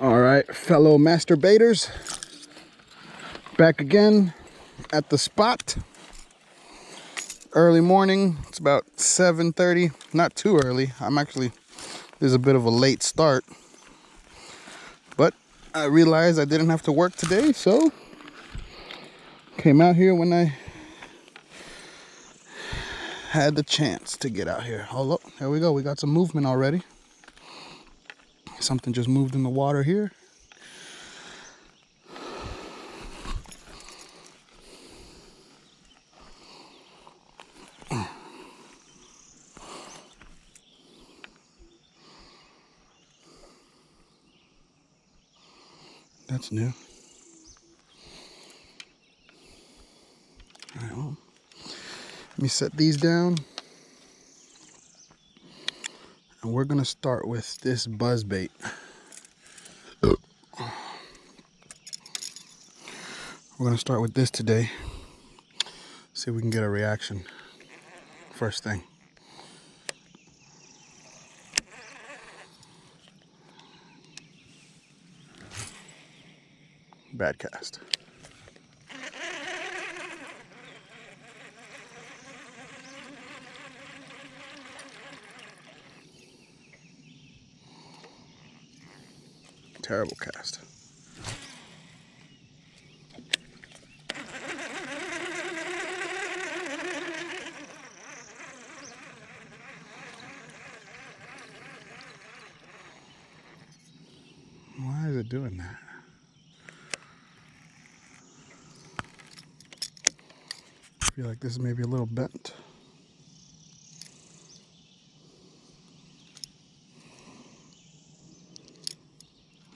All right, fellow masturbators, back again at the spot. Early morning, it's about 7:30, not too early. There's a bit of a late start, but I realized I didn't have to work today, so came out here when I had the chance to get out here. Oh, look, there we go. We got some movement already. Something just moved in the water here. That's new. All right, well, let me set these down. And we're gonna start with this buzz bait. We're gonna start with this today. See if we can get a reaction. First thing. Bad cast. Terrible cast. Why is it doing that? I feel like this is maybe a little bent.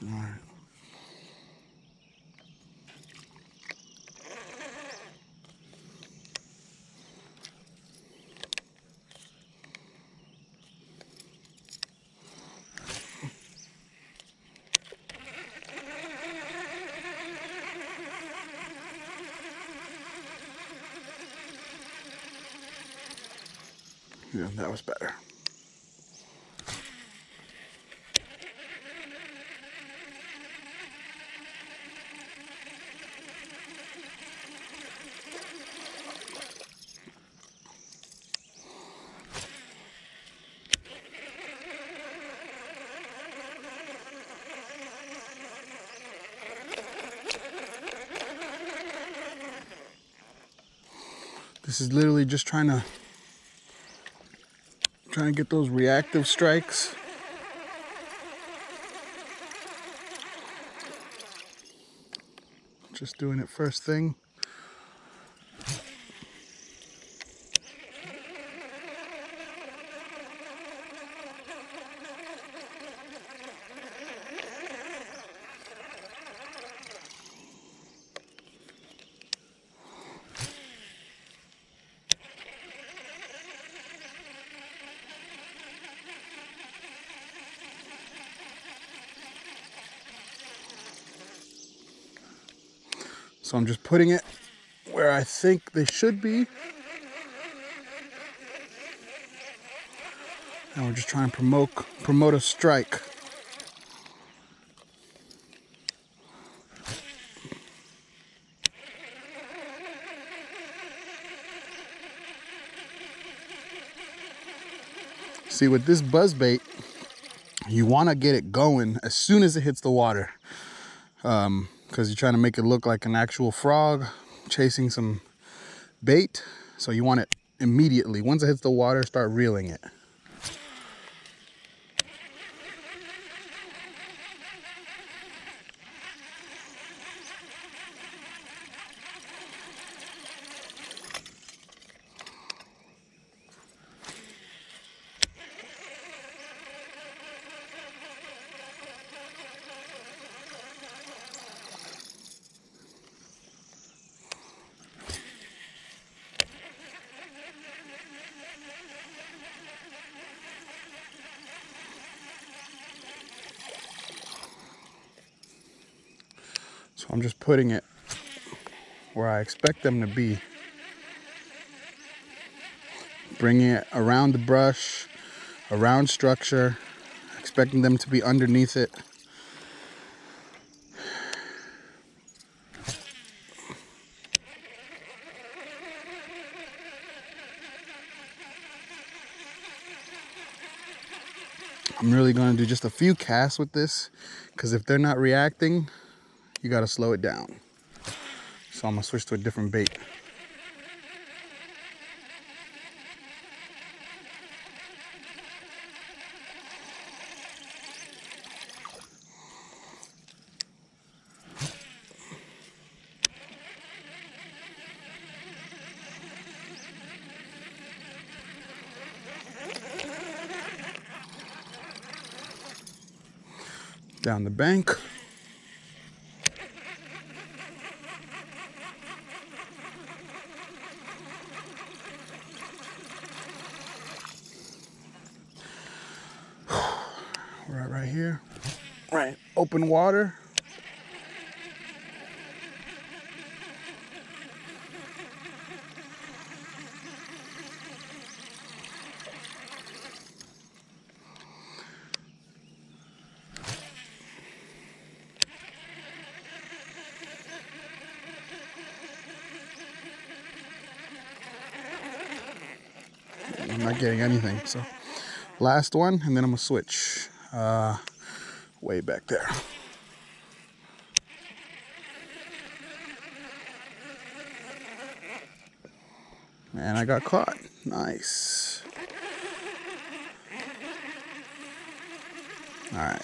All right. Yeah, that was better. This is literally just trying to get those reactive strikes. Just doing it first thing. So I'm just putting it where I think they should be. And we're just trying to promote a strike. See, with this buzz bait, you want to get it going as soon as it hits the water, because you're trying to make it look like an actual frog chasing some bait. So you want it immediately. Once it hits the water, start reeling it. So I'm just putting it where I expect them to be. Bringing it around the brush, around structure, expecting them to be underneath it. I'm really gonna do just a few casts with this, because if they're not reacting, you gotta slow it down. So I'm gonna switch to a different bait. Down the bank. We're at right here. Right, open water. I'm not getting anything, so last one, and then I'm gonna switch way back there. And I got caught. Nice. All right.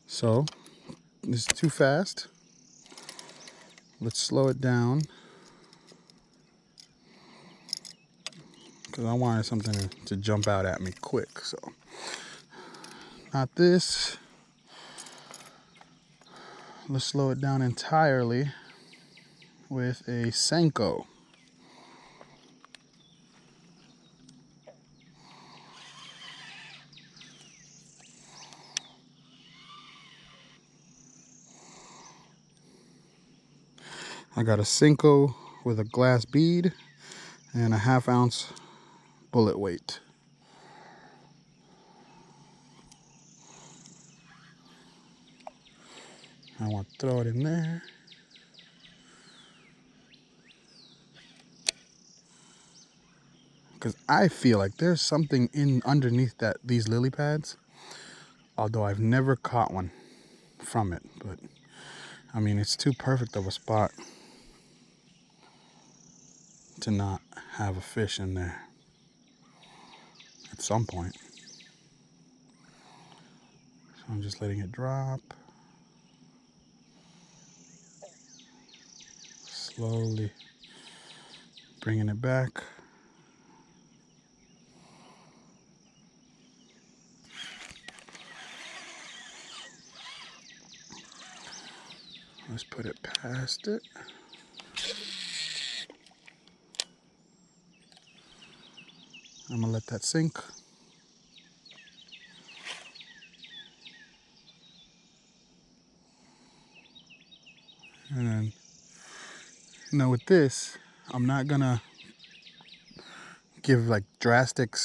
So this is too fast. Let's slow it down, because I wanted something to jump out at me quick. So not this. Let's slow it down entirely with a Senko. I got a Senko with a glass bead and a 1/2 ounce bullet weight. I want to throw it in there. Because I feel like there's something in underneath these lily pads, although I've never caught one from it. But I mean, it's too perfect of a spot to not have a fish in there at some point. So I'm just letting it drop. Slowly bringing it back. Let's put it past it. I'm gonna let that sink. And then, now with this, I'm not gonna give like drastic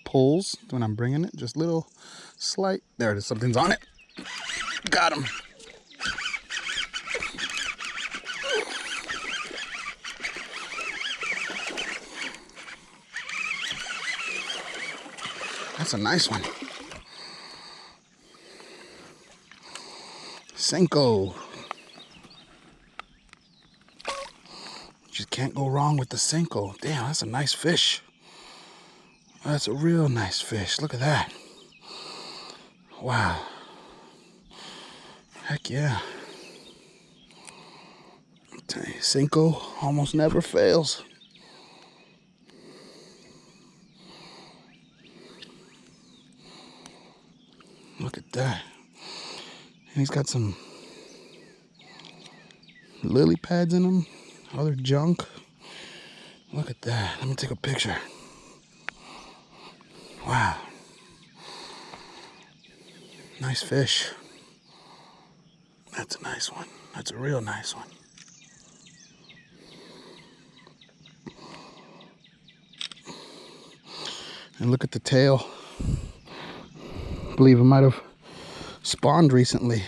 pulls when I'm bringing it. Just little slight. There it is. Something's on it. Got him. That's a nice one. Senko. Just can't go wrong with the Senko. Damn, that's a nice fish. That's a real nice fish. Look at that. Wow. Heck yeah. I tell you, Senko almost never fails. Look at that. And he's got some lily pads in him, other junk. Look at that. Let me take a picture. Wow. Nice fish. That's a nice one. That's a real nice one. And look at the tail. I believe it might have spawned recently.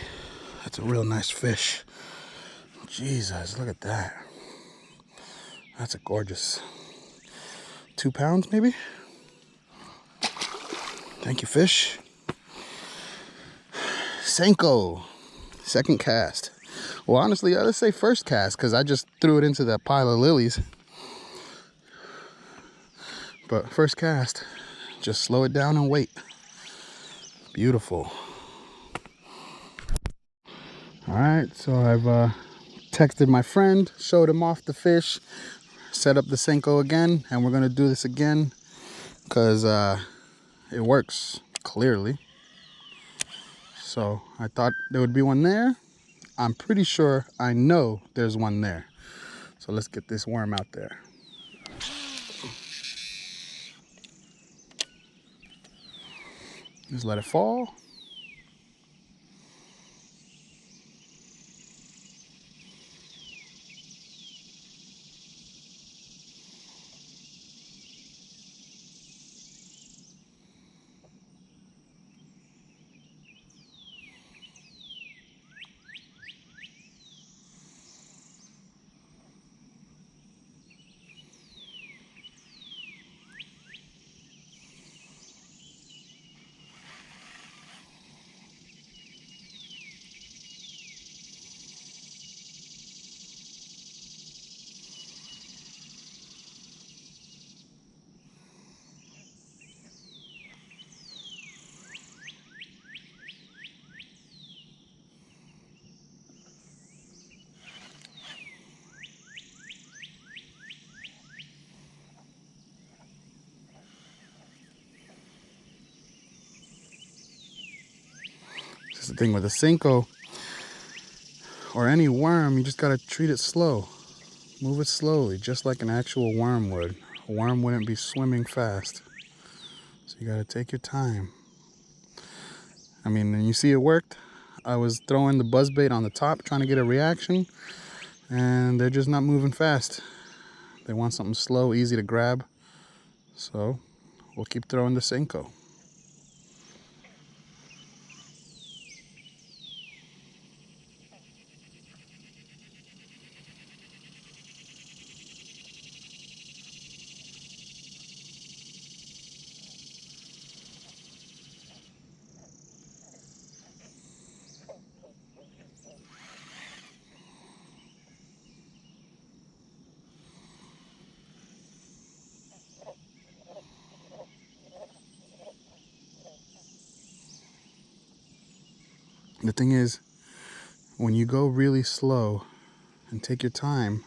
That's a real nice fish. Jesus, look at that. That's a gorgeous 2 pounds maybe. Thank you, fish. Senko, second cast. Well, honestly, let's say first cast because I just threw it into that pile of lilies. But first cast, just slow it down and wait. Beautiful. All right, so I've texted my friend, showed him off the fish, set up the Senko again, and we're gonna do this again because it works clearly. So I thought there would be one there. I'm pretty sure I know there's one there. So let's get this worm out there. Just let it fall. This is the thing with a Senko or any worm, you just gotta treat it slow. Move it slowly, just like an actual worm would. A worm wouldn't be swimming fast. So you gotta take your time. I mean, and you see it worked. I was throwing the buzzbait on the top, trying to get a reaction, and they're just not moving fast. They want something slow, easy to grab. So we'll keep throwing the Senko. The thing is, when you go really slow and take your time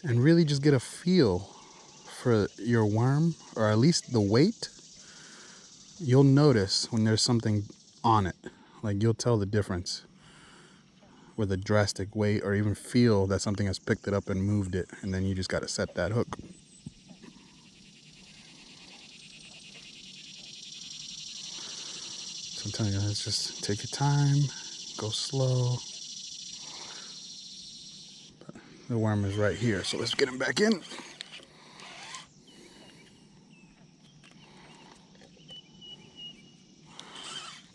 and really just get a feel for your worm, or at least the weight, you'll notice when there's something on it. Like you'll tell the difference with a drastic weight, or even feel that something has picked it up and moved it, and then you just got to set that hook. So I'm telling you, let's just take your time, go slow. But the worm is right here, so let's get him back in.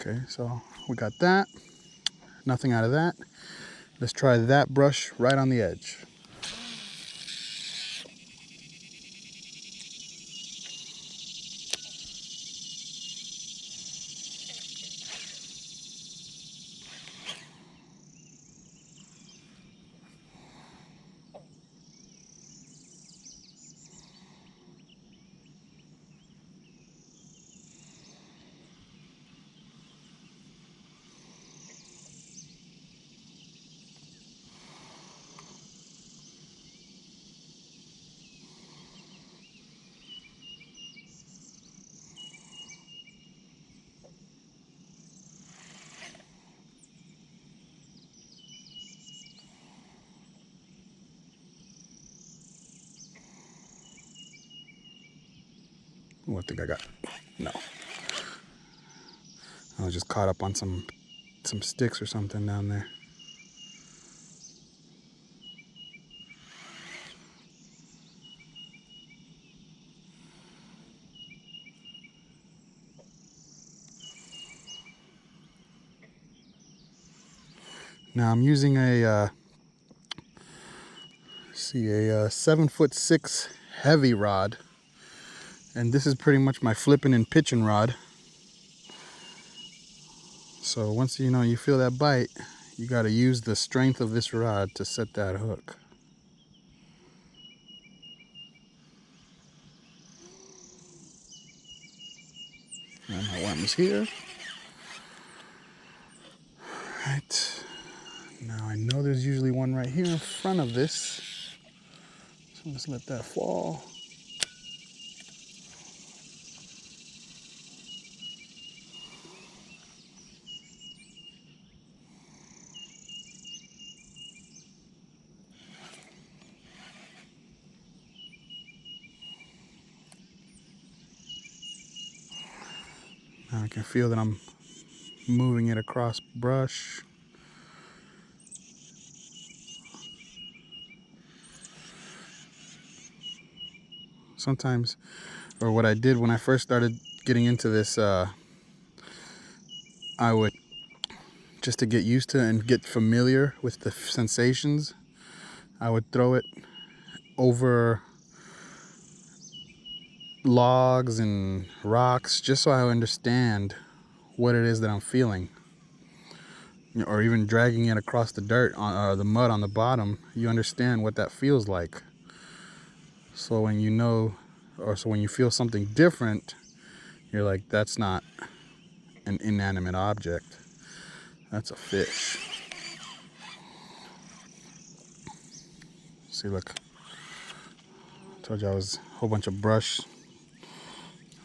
Okay, so we got that. Nothing out of that. Let's try that brush right on the edge. What think I got? No. I was just caught up on some sticks or something down there. Now I'm using a see, a 7'6" heavy rod, and this is pretty much my flipping and pitching rod. So once you feel that bite, you got to use the strength of this rod to set that hook. And my worm's here. Right. Now I know there's usually one right here in front of this. So let's let that fall. Now I can feel that I'm moving it across brush. Sometimes, or what I did when I first started getting into this, I would, just to get used to and get familiar with the sensations, I would throw it over logs and rocks just so I understand what it is that I'm feeling. Or even dragging it across the dirt or the mud on the bottom, you understand what that feels like. So when when you feel something different, you're like, that's not an inanimate object. That's a fish. See, look. I told you I was a whole bunch of brush.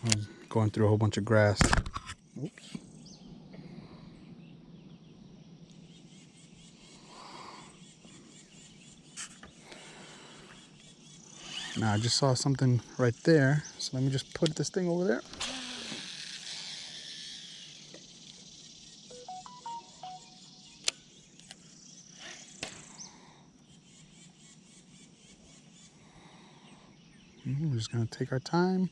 I was going through a whole bunch of grass. Oops. Now I just saw something right there. So let me just put this thing over there. We're just gonna take our time.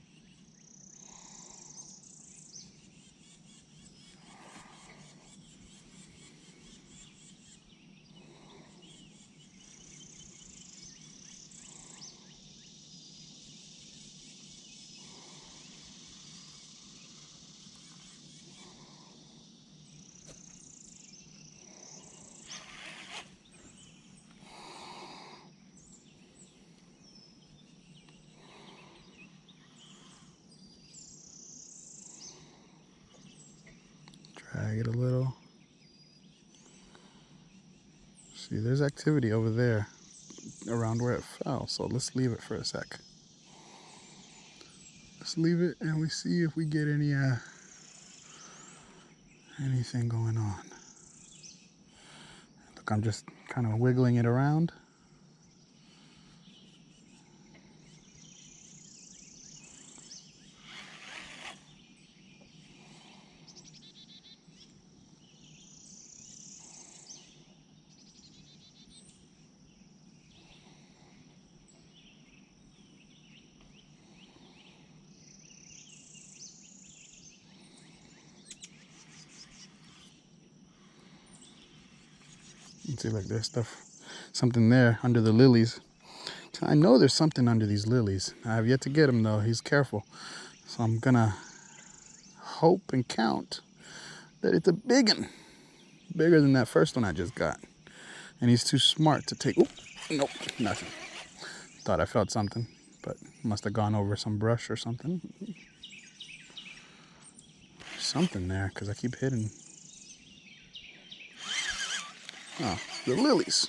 Drag it a little. See, there's activity over there around where it fell. So let's leave it for a sec. Let's leave it and we see if we get anything going on. Look, I'm just kind of wiggling it around. You can see, like, there's something there under the lilies. I know there's something under these lilies. I have yet to get him though. He's careful. So I'm gonna hope and count that it's a big one. Bigger than that first one I just got. And he's too smart to take. Oop, nope, nothing. Thought I felt something, but must have gone over some brush or something. Something there, because I keep hitting. Oh, the lilies.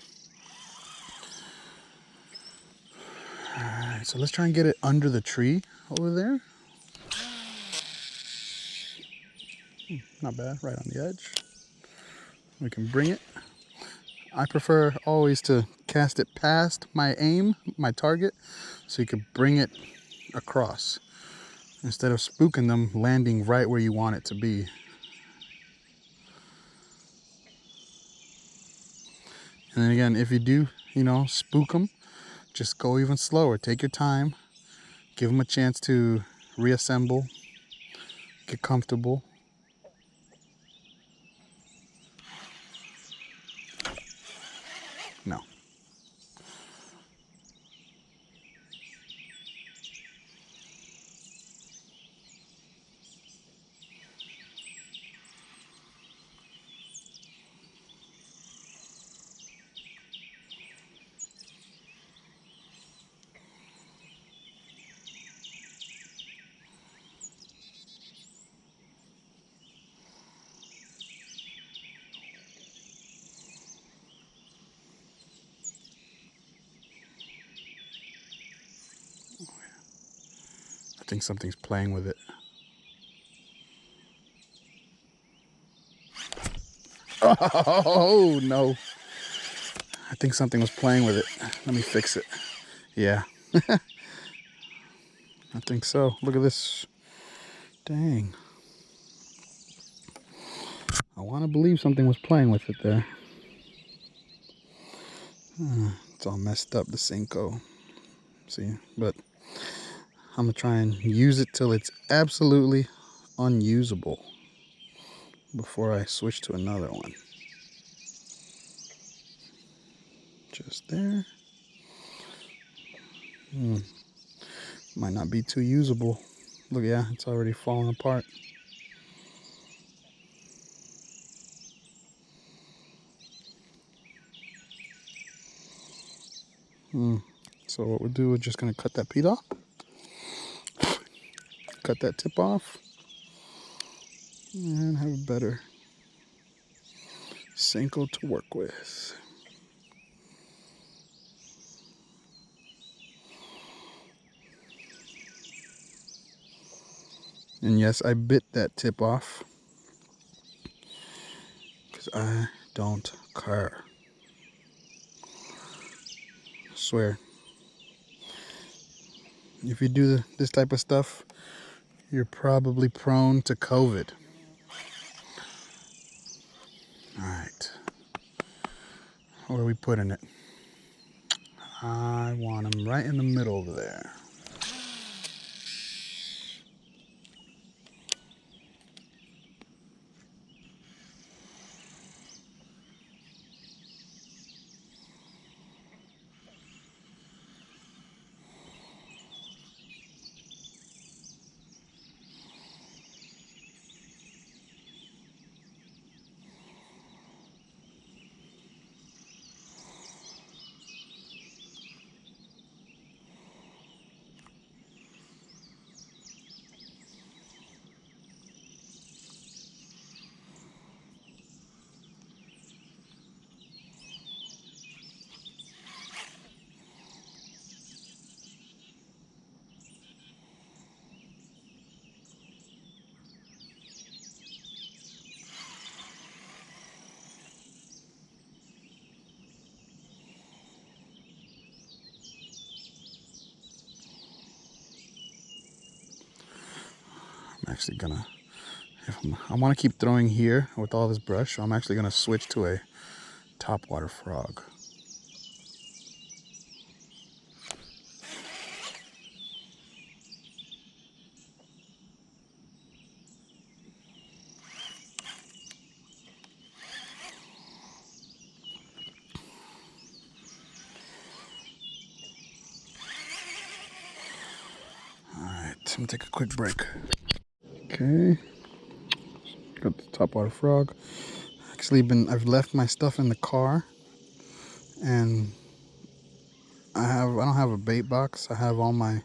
Alright, so let's try and get it under the tree over there. Not bad, right on the edge. We can bring it. I prefer always to cast it past my aim, my target, so you can bring it across instead of spooking them, landing right where you want it to be. And then again, if you do, spook them, just go even slower. Take your time. Give them a chance to reassemble, get comfortable. No. think something's playing with it. Oh no. I think something was playing with it. Let me fix it. Yeah. I think so. Look at this. Dang. I want to believe something was playing with it there. It's all messed up, the Senko. See, but I'm gonna try and use it till it's absolutely unusable before I switch to another one. Just there. Might not be too usable. Look, yeah, it's already falling apart. So what we'll do, we're just gonna cut that peat off. Cut that tip off. And have a better Senko to work with. And yes, I bit that tip off because I don't care. I swear. If you do this type of stuff, you're probably prone to COVID. All right. Where are we putting it? I want them right in the middle there. I'm actually gonna, I want to keep throwing here with all this brush, so I'm actually gonna switch to a topwater frog. All right, I'm gonna take a quick break. Okay, got the topwater frog. Actually, I've left my stuff in the car, and I don't have a bait box. I have all my,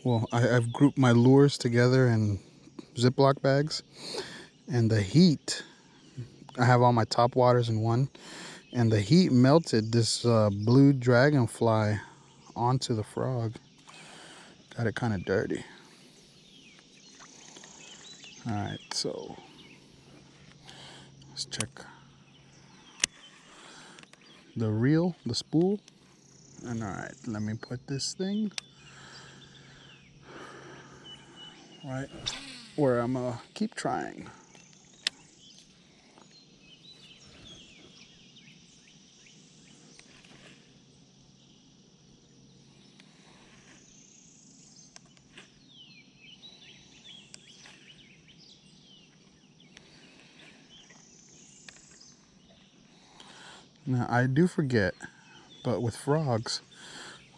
well, I've grouped my lures together in Ziploc bags, and the heat, I have all my top waters in one, and the heat melted this blue dragonfly onto the frog. Got it kind of dirty. All right, so let's check the reel, the spool. And all right, let me put this thing right where I'm gonna keep trying. Now I do forget, but with frogs,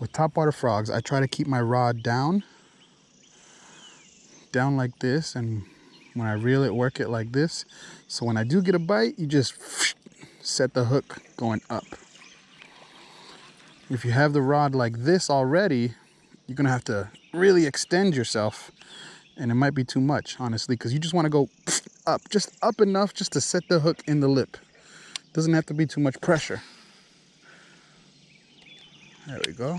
with topwater frogs, I try to keep my rod down like this, and when I reel it, work it like this. So when I do get a bite, you just set the hook going up. If you have the rod like this already, you're gonna have to really extend yourself, and it might be too much, honestly, because you just want to go up, just up enough just to set the hook in the lip. Doesn't have to be too much pressure. There we go.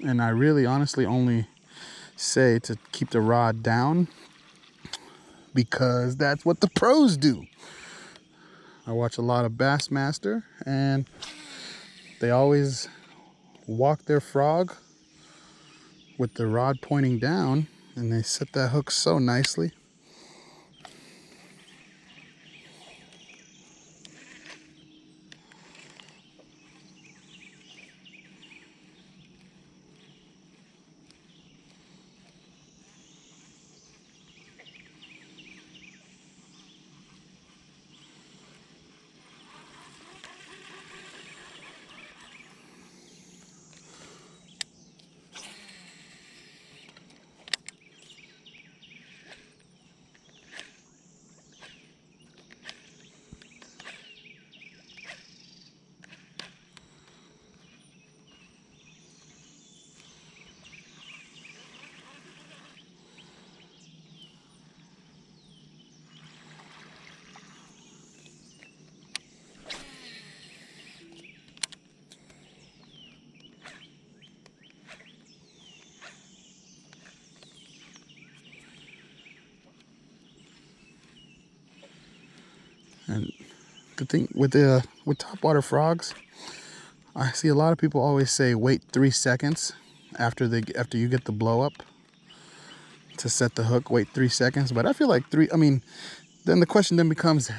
And I really honestly only say to keep the rod down because that's what the pros do. I watch a lot of Bassmaster, and they always walk their frog with the rod pointing down, and they set that hook so nicely. And the thing with topwater frogs, I see a lot of people always say wait 3 seconds after you get the blow up to set the hook. Wait 3 seconds, but I feel like then the question then becomes,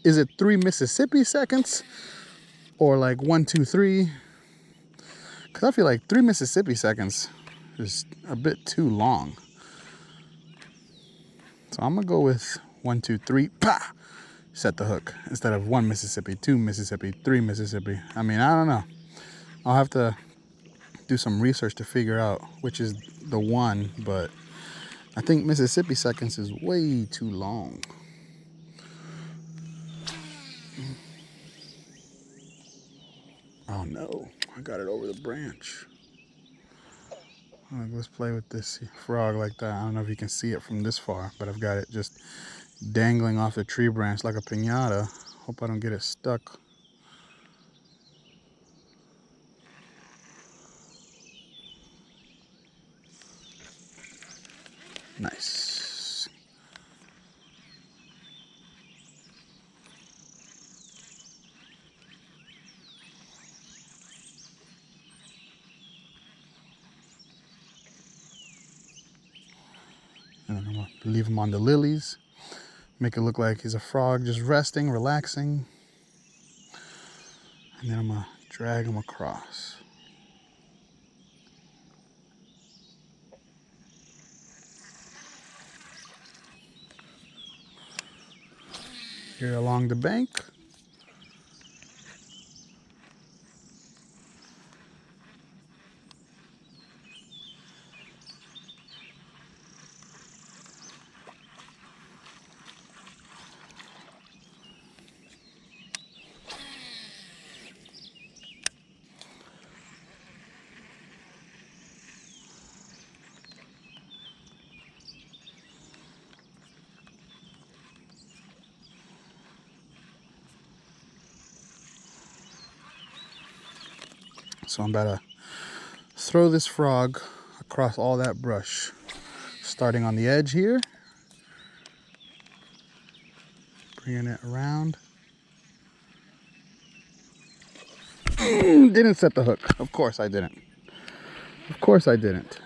is it 3 Mississippi seconds or like 1, 2, 3? Because I feel like 3 Mississippi seconds is a bit too long. So I'm gonna go with 1, 2, 3, pa! Set the hook instead of 1 Mississippi, 2 Mississippi, 3 Mississippi. I mean, I don't know. I'll have to do some research to figure out which is the one, but I think Mississippi seconds is way too long. Oh no, I got it over the branch. Let's play with this frog like that. I don't know if you can see it from this far, but I've got it just dangling off the tree branch like a piñata. Hope I don't get it stuck. Nice. And I'm gonna leave him on the lilies. Make it look like he's a frog just resting, relaxing. And then I'm gonna drag him across. Here along the bank. So I'm about to throw this frog across all that brush, starting on the edge here, bringing it around. Didn't set the hook. Of course I didn't. Of course I didn't.